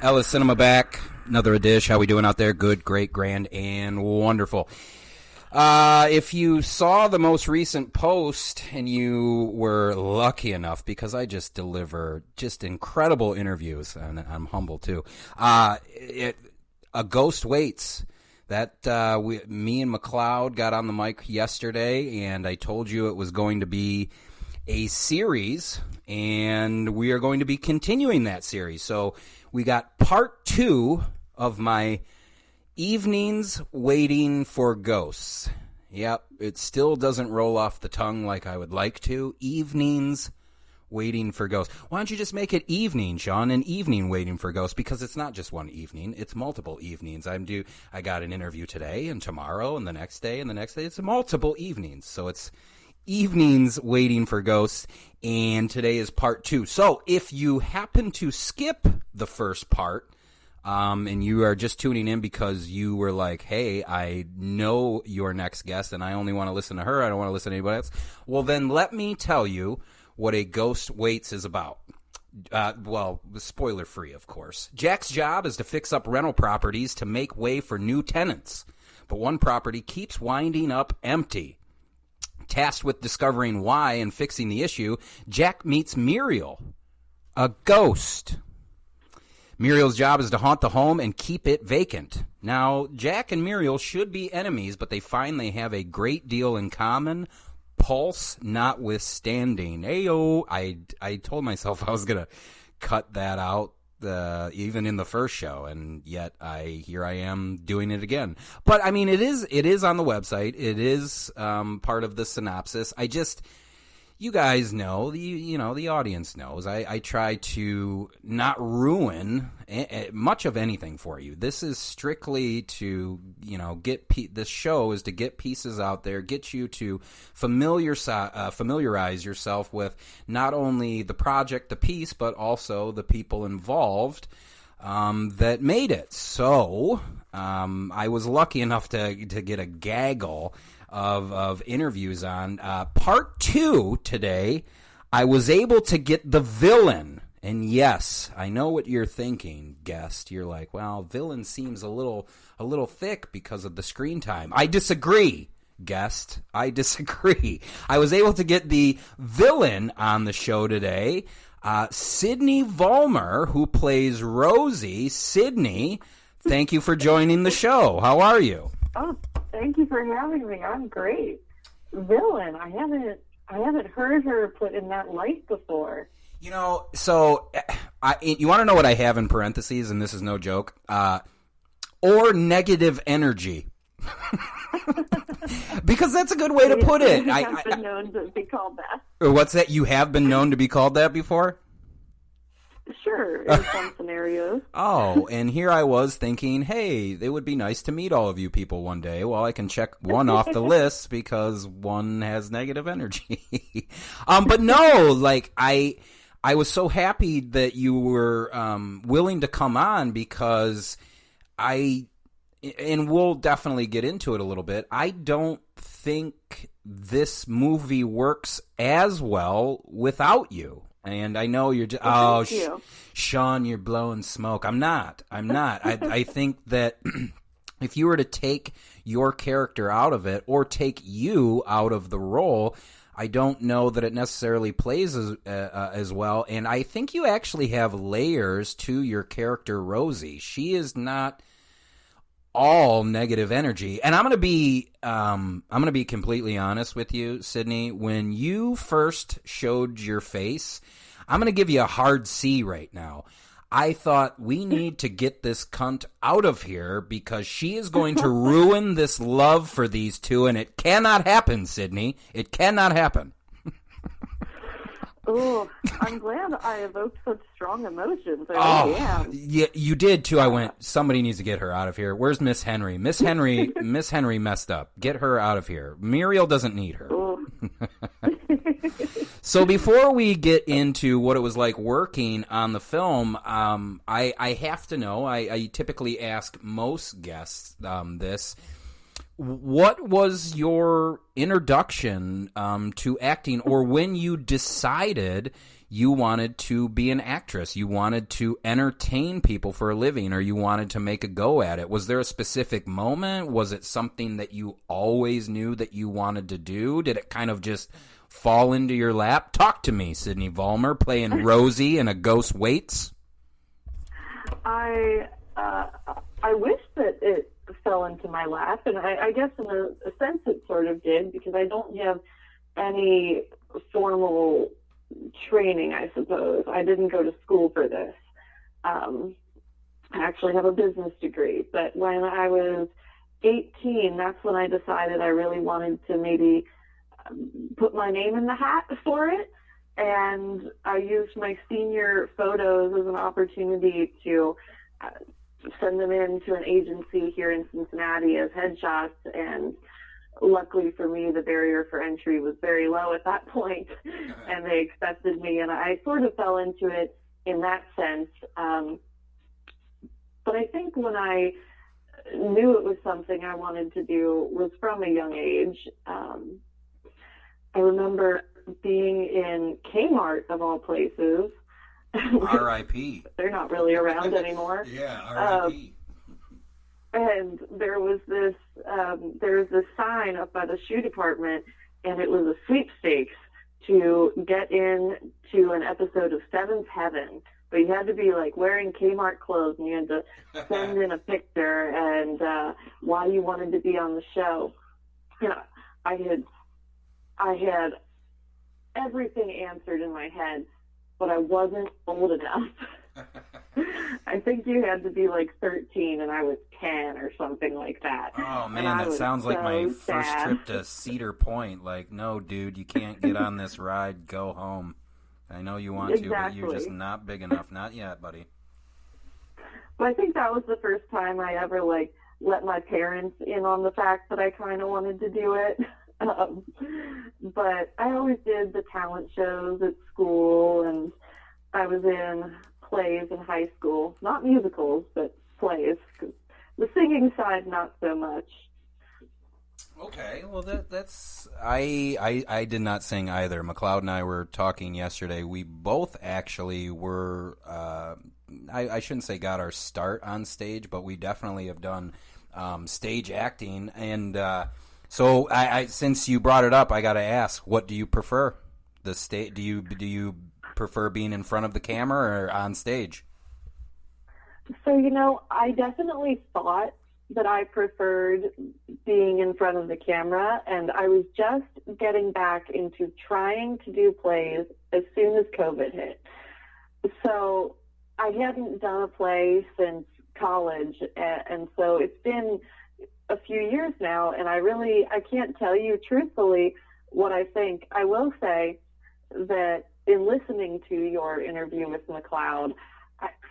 Ellis Cinema back. Another dish. How we doing out there? Good, great, grand, and wonderful. If you saw the most recent post and you were lucky enough, because I just deliver just incredible interviews, and I'm humble too. A Ghost Waits. That me and MacLeod got on the mic yesterday, and I told you it was going to be a series, and we are going to be continuing that series. So we got part 2 of my evenings waiting for ghosts. Yep, it still doesn't roll off the tongue like I would like to. Evenings waiting for ghosts. Why don't you just make it evening, Sean? An evening waiting for ghosts, because it's not just one evening, it's multiple evenings. I got an interview today and tomorrow and the next day and the next day. It's multiple evenings. So it's evenings waiting for ghosts, and today is part 2. So if you happen to skip the first part, and you are just tuning in because you were like, hey, I know your next guest and I only want to listen to her, I don't want to listen to anybody else, well, then let me tell you what A Ghost Waits is about. Well, spoiler-free, of course. Jack's job is to fix up rental properties to make way for new tenants, but one property keeps winding up empty. Tasked with discovering why and fixing the issue, Jack meets Muriel, a ghost. Muriel's job is to haunt the home and keep it vacant. Now, Jack and Muriel should be enemies, but they find they have a great deal in common, pulse notwithstanding. Ayo, I told myself I was going to cut that out. Even in the first show, and yet here I am doing it again. But I mean, it is on the website. It is part of the synopsis. You guys know, the audience knows. I try to not ruin much of anything for you. This is strictly to, this show is to get pieces out there, get you to familiarize yourself with not only the project, the piece, but also the people involved that made it. So I was lucky enough to get a gaggle of interviews on. Part 2 today, I was able to get the villain. And yes, I know what you're thinking, guest. You're like, well, villain seems a little thick because of the screen time. I disagree, guest. I disagree. I was able to get the villain on the show today, Sydney Vollmer, who plays Rosie. Sydney, thank you for joining the show. How are you? Oh, thank you for having me. I'm great. Villain. I haven't heard her put in that light before. So you want to know what I have in parentheses, and this is no joke, or negative energy. Because that's a good way to put it. I have been known to be called that. What's that? You have been known to be called that before? Sure, in some scenarios. Oh, and here I was thinking, hey, it would be nice to meet all of you people one day. Well, I can check one off the list because one has negative energy. But no, like I was so happy that you were willing to come on, because and we'll definitely get into it a little bit, I don't think this movie works as well without you. And I know you're just, Sean, you're blowing smoke. I'm not. I think that if you were to take your character out of it, or take you out of the role, I don't know that it necessarily plays as well. And I think you actually have layers to your character, Rosie. She is not all negative energy. And I'm going to be completely honest with you, Sydney. When you first showed your face, I'm going to give you a hard C right now. I thought, we need to get this cunt out of here, because she is going to ruin this love for these two, and it cannot happen, Sydney. It cannot happen. Oh, I'm glad I evoked such strong emotions. I really am. Yeah, you did too. I went, somebody needs to get her out of here. Where's Miss Henry? Miss Henry messed up. Get her out of here. Muriel doesn't need her. So before we get into what it was like working on the film, I have to know, I typically ask most guests this, what was your introduction to acting, or when you decided you wanted to be an actress. You wanted to entertain people for a living, or you wanted to make a go at it. Was there a specific moment? Was it something that you always knew that you wanted to do? Did it kind of just fall into your lap? Talk to me, Sydney Vollmer, playing Rosie in A Ghost Waits. I wish that it fell into my lap, and I guess in a sense it sort of did, because I don't have any formal training, I suppose. I didn't go to school for this. I actually have a business degree, but when I was 18, that's when I decided I really wanted to maybe put my name in the hat for it, and I used my senior photos as an opportunity to send them in to an agency here in Cincinnati as headshots, and luckily for me, the barrier for entry was very low at that point, and they accepted me, and I sort of fell into it in that sense. But I think when I knew it was something I wanted to do was from a young age. I remember being in Kmart, of all places. R.I.P. They're not really around anymore. Yeah, R.I.P. And there was this sign up by the shoe department, and it was a sweepstakes to get in to an episode of Seventh Heaven. But you had to be like wearing Kmart clothes, and you had to send in a picture and why you wanted to be on the show. You know, I had everything answered in my head, but I wasn't old enough. I think you had to be like 13 and I was 10 or something like that. Oh man, that sounds like my first trip to Cedar Point. Like, no dude, you can't get on this ride, go home. I know you want to, but you're just not big enough. Not yet, buddy. But I think that was the first time I ever like let my parents in on the fact that I kind of wanted to do it. But I always did the talent shows at school, and I was in plays in high school. Not musicals, but plays. 'Cause the singing side, not so much. Okay, well that's I did not sing either. MacLeod and I were talking yesterday. We both actually were. I shouldn't say got our start on stage, but we definitely have done stage acting. And so I since you brought it up, I got to ask, what do you prefer? The stage? Do you prefer being in front of the camera or on stage? So, you know, I definitely thought that I preferred being in front of the camera, and I was just getting back into trying to do plays as soon as COVID hit. So I hadn't done a play since college, and so it's been a few years now, and I can't tell you truthfully what I think. I will say that in listening to your interview with MacLeod,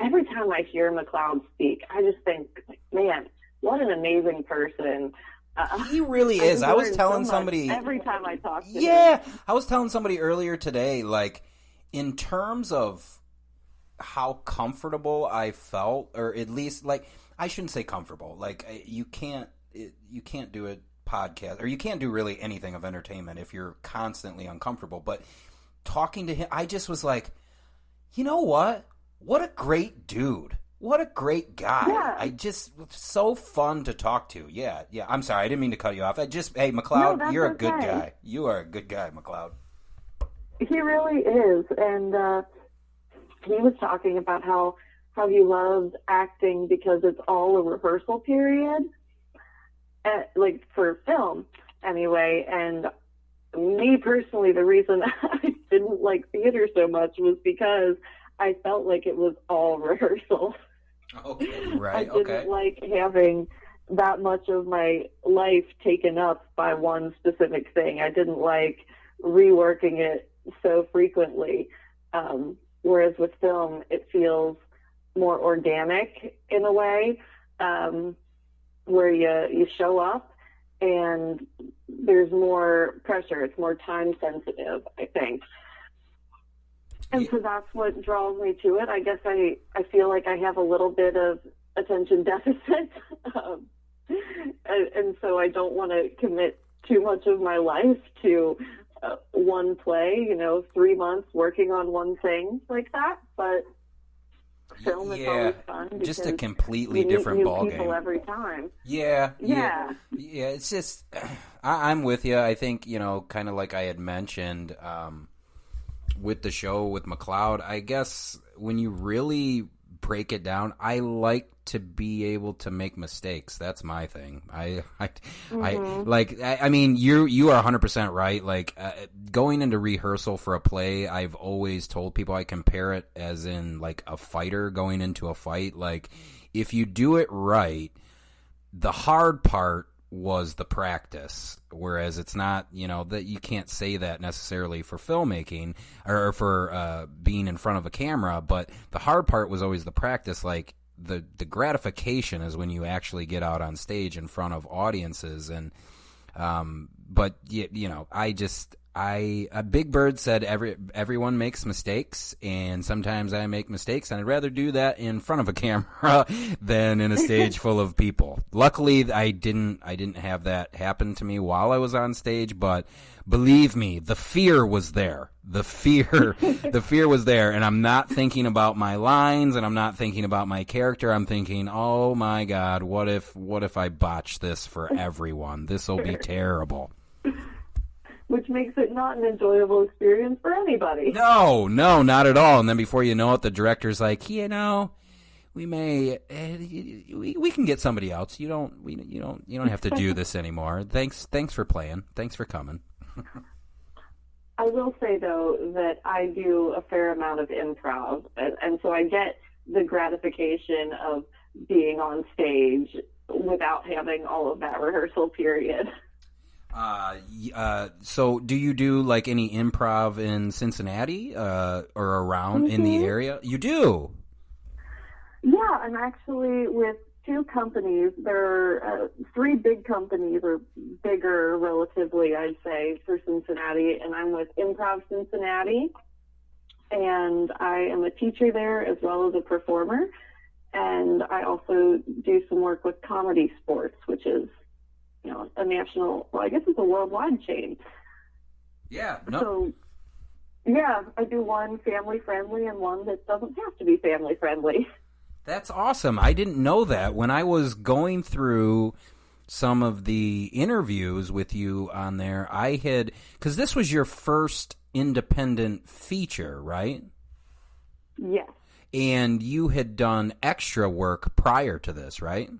every time I hear MacLeod speak, I just think, man, what an amazing person. He really is. I was telling somebody every time I talk to him. Yeah, I was telling somebody earlier today, like, in terms of how comfortable I felt, or at least, like, I shouldn't say comfortable. Like, you can't do a podcast, or you can't do really anything of entertainment if you're constantly uncomfortable. But talking to him, I just was like, you know what? What a great dude. What a great guy. Yeah. So fun to talk to. Yeah. I'm sorry, I didn't mean to cut you off. Hey, MacLeod, no, you're a okay. good guy. You are a good guy, MacLeod. He really is. And he was talking about how he loves acting because it's all a rehearsal period, like for film anyway. And me personally, the reason I didn't like theater so much was because I felt like it was all rehearsal. Okay, right, I didn't like having that much of my life taken up by one specific thing. I didn't like reworking it so frequently. Whereas with film, it feels more organic in a way, where you show up and there's more pressure. It's more time sensitive, I think. And so that's what draws me to it. I guess I feel like I have a little bit of attention deficit. And so I don't want to commit too much of my life to one play, 3 months working on one thing like that, but film is always fun. Just a completely you meet different new ballgame. people every time. Yeah. It's just, I'm with you. I think, kind of like I had mentioned with the show with MacLeod, I guess when you really break it down, I like to be able to make mistakes. That's my thing. I mean, you are 100% right. Like going into rehearsal for a play, I've always told people I compare it as in like a fighter going into a fight. Like if you do it right, the hard part was the practice, whereas it's not, that you can't say that necessarily for filmmaking or for being in front of a camera, but the hard part was always the practice. Like the gratification is when you actually get out on stage in front of audiences. And but Big Bird said everyone makes mistakes, and sometimes I make mistakes, and I'd rather do that in front of a camera than in a stage full of people. Luckily, I didn't have that happen to me while I was on stage, but believe me, the fear was there. The fear was there, and I'm not thinking about my lines, and I'm not thinking about my character. I'm thinking, oh my God, what if I botch this for everyone? This will be terrible. Which makes it not an enjoyable experience for anybody. No, not at all. And then before you know it, the director's like, we can get somebody else. You don't have to do this anymore. Thanks for playing. Thanks for coming. I will say though that I do a fair amount of improv, and so I get the gratification of being on stage without having all of that rehearsal period. So do you do like any improv in Cincinnati, or around in the area? You do? Yeah, I'm actually with two companies. There are 3 big companies, or bigger relatively, I'd say, for Cincinnati, and I'm with Improv Cincinnati, and I am a teacher there as well as a performer, and I also do some work with Comedy Sports, which is a national, well, I guess it's a worldwide chain. Yeah. No. So, yeah, I do one family-friendly and one that doesn't have to be family-friendly. That's awesome. I didn't know that. When I was going through some of the interviews with you on there, because this was your first independent feature, right? Yes. And you had done extra work prior to this, right?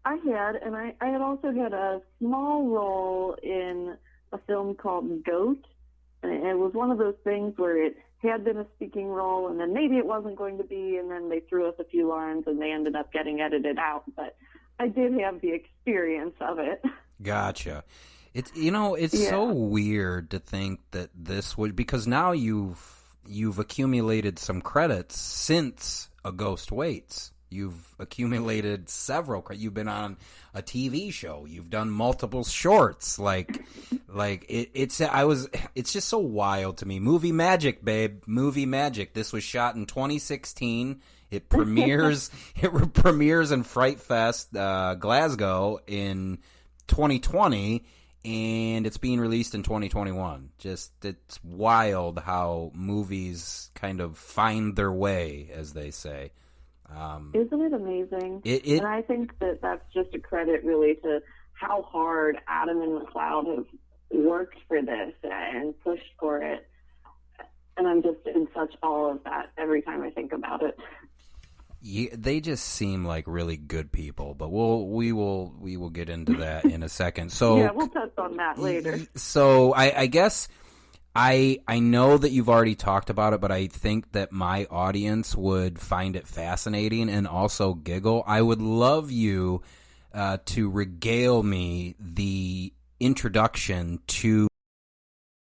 I had, and I had also had a small role in a film called Goat, and it was one of those things where it had been a speaking role, and then maybe it wasn't going to be, and then they threw us a few lines, and they ended up getting edited out, but I did have the experience of it. Gotcha. It's so weird to think that this would, because now you've accumulated some credits since A Ghost Waits. You've accumulated several. You've been on a TV show. You've done multiple shorts. It's just so wild to me. Movie magic, babe. Movie magic. This was shot in 2016. It premieres. It premieres in Fright Fest, Glasgow in 2020, and it's being released in 2021. It's wild how movies kind of find their way, as they say. Isn't it amazing? And I think that that's just a credit really to how hard Adam and MacLeod have worked for this and pushed for it. And I'm just in such awe of that every time I think about it. Yeah, they just seem like really good people, but we will get into that in a second. So yeah, we'll touch on that later. So I guess I know that you've already talked about it, but I think that my audience would find it fascinating and also giggle. I would love you to regale me the introduction to